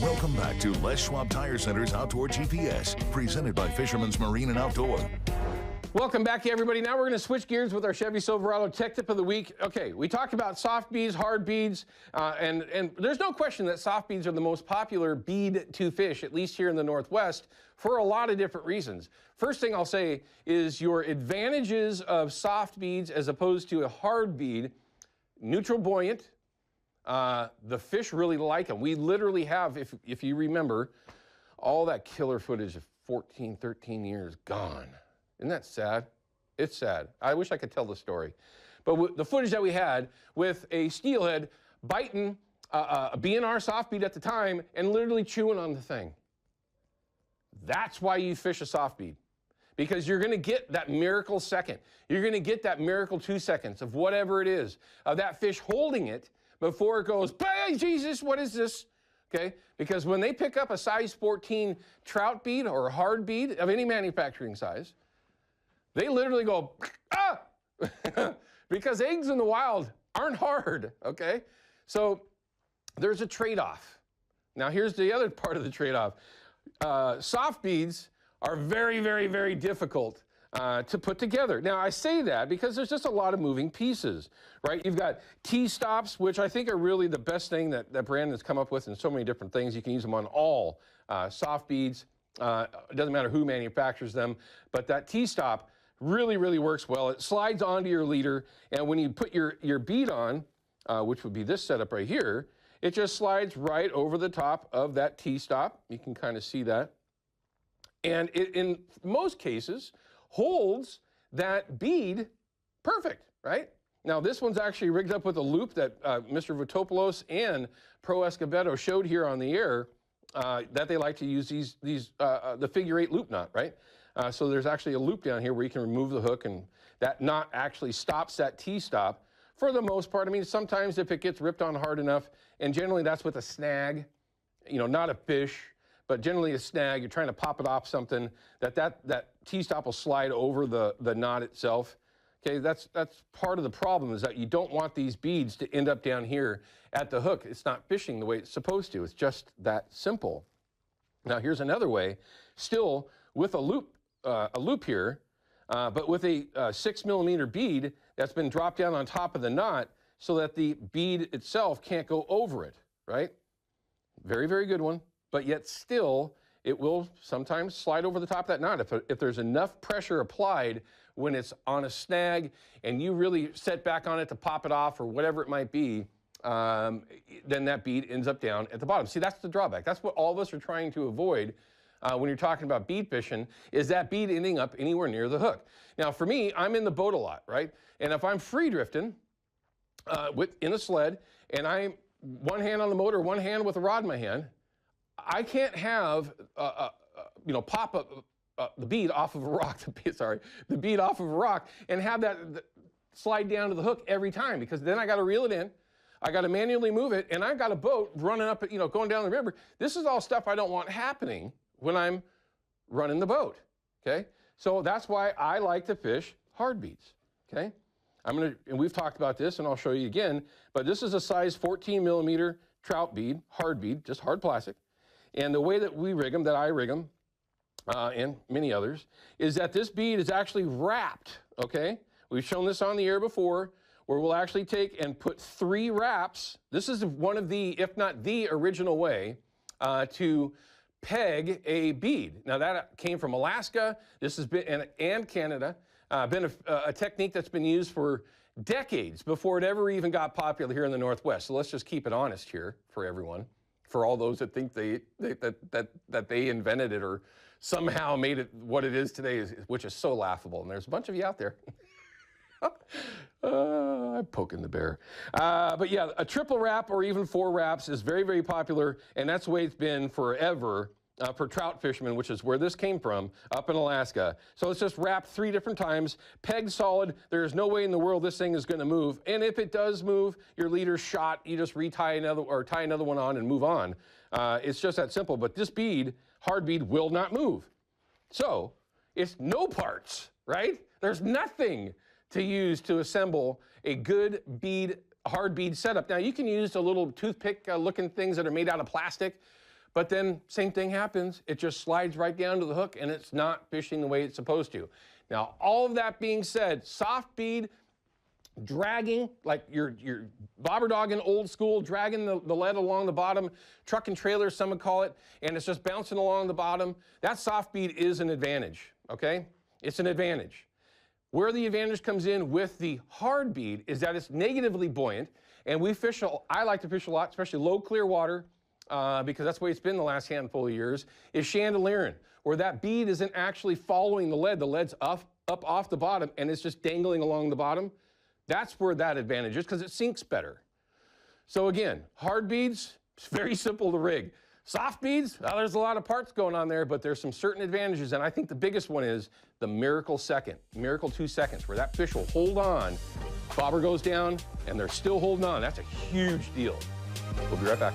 Welcome back to Les Schwab Tire Center's Outdoor GPS, presented by Fisherman's Marine and Outdoor. Welcome back, everybody. Now we're going to switch gears with our Chevy Silverado Tech Tip of the Week. Okay, we talked about soft beads, hard beads, and there's no question that soft beads are the most popular bead to fish, at least here in the Northwest, for a lot of different reasons. First thing I'll say is your advantages of soft beads as opposed to a hard bead: neutral buoyant. The fish really like them. We literally have, if you remember, all that killer footage of 14, 13 years gone. Isn't that sad? It's sad. I wish I could tell the story. But the footage that we had with a steelhead biting a BNR soft bead at the time and literally chewing on the thing. That's why you fish a soft bead. Because you're going to get that miracle second. You're going to get that miracle 2 seconds of whatever it is, of that fish holding it before it goes, hey, Jesus, what is this? Okay? Because when they pick up a size 14 trout bead or a hard bead of any manufacturing size, they literally go, ah! Because eggs in the wild aren't hard, okay? So there's a trade-off. Now here's the other part of the trade-off. Soft beads are very, very, very difficult to put together. Now I say that because there's just a lot of moving pieces, right? You've got T-stops, which I think are really the best thing that Brandon's come up with in so many different things. You can use them on all soft beads. It doesn't matter who manufactures them, but that T-stop really, really works well. It slides onto your leader, and when you put your bead on, which would be this setup right here, it just slides right over the top of that T-stop. You can kind of see that. And it, in most cases, holds that bead perfect, right? Now, this one's actually rigged up with a loop that Mr. Votopoulos and Pro Escobedo showed here on the air, that they like to use the figure 8 loop knot, right? So there's actually a loop down here where you can remove the hook, and that knot actually stops that T-stop for the most part. I mean, sometimes if it gets ripped on hard enough, and generally that's with a snag, you know, not a fish, but generally a snag, you're trying to pop it off something, that T-stop will slide over the knot itself. Okay, that's part of the problem, is that you don't want these beads to end up down here at the hook. It's not fishing the way it's supposed to. It's just that simple. Now here's another way, still with a loop here, but with a 6mm bead that's been dropped down on top of the knot so that the bead itself can't go over it, right? Very, very good one, but yet still it will sometimes slide over the top of that knot. If there's enough pressure applied when it's on a snag and you really set back on it to pop it off or whatever it might be, then that bead ends up down at the bottom. See, that's the drawback. That's what all of us are trying to avoid when you're talking about bead fishing, is that bead ending up anywhere near the hook. Now, for me, I'm in the boat a lot, right? And if I'm free drifting in a sled and I'm one hand on the motor, one hand with a rod in my hand, I can't have, pop the bead off of a rock, the bead off of a rock, and have that slide down to the hook every time, because then I got to reel it in. I got to manually move it, and I've got a boat running up, going down the river. This is all stuff I don't want happening when I'm running the boat, okay? So that's why I like to fish hard beads, okay? And we've talked about this, and I'll show you again, but this is a size 14mm trout bead, hard bead, just hard plastic. And the way that we rig them, that I rig them, and many others, is that this bead is actually wrapped, okay? We've shown this on the air before, where we'll actually take and put 3 wraps. This is one of the, if not the original way, to peg a bead. Now that came from Alaska. This has been, and Canada, been a technique that's been used for decades before it ever even got popular here in the Northwest. So let's just keep it honest here for everyone, for all those that think that they invented it or somehow made it what it is today, which is so laughable. And there's a bunch of you out there. I'm poking the bear. But yeah, a triple wrap or even 4 wraps is very, very popular, and that's the way it's been forever for trout fishermen, which is where this came from, up in Alaska. So it's just wrapped 3 different times, pegged solid. There's no way in the world this thing is going to move. And if it does move, your leader's shot. You just tie another one on and move on. It's just that simple. But this bead, hard bead, will not move. So it's no parts, right? There's nothing to use to assemble a good bead, hard bead setup. Now you can use the little toothpick looking things that are made out of plastic, But then same thing happens. It just slides right down to the hook and it's not fishing the way it's supposed to. Now, all of that being said, soft bead, dragging, like you're bobber dogging old school, dragging the lead along the bottom, truck and trailer, some would call it, and it's just bouncing along the bottom, that soft bead is an advantage, okay? It's an advantage. Where the advantage comes in with the hard bead is that it's negatively buoyant, and I like to fish a lot, especially low clear water, because that's the way it's been the last handful of years, is chandeliering, where that bead isn't actually following the lead. The lead's up off the bottom, and it's just dangling along the bottom. That's where that advantage is, because it sinks better. So again, hard beads, it's very simple to rig. Soft beads, well, there's a lot of parts going on there, but there's some certain advantages, and I think the biggest one is the miracle second, miracle 2 seconds, where that fish will hold on, bobber goes down, and they're still holding on. That's a huge deal. We'll be right back.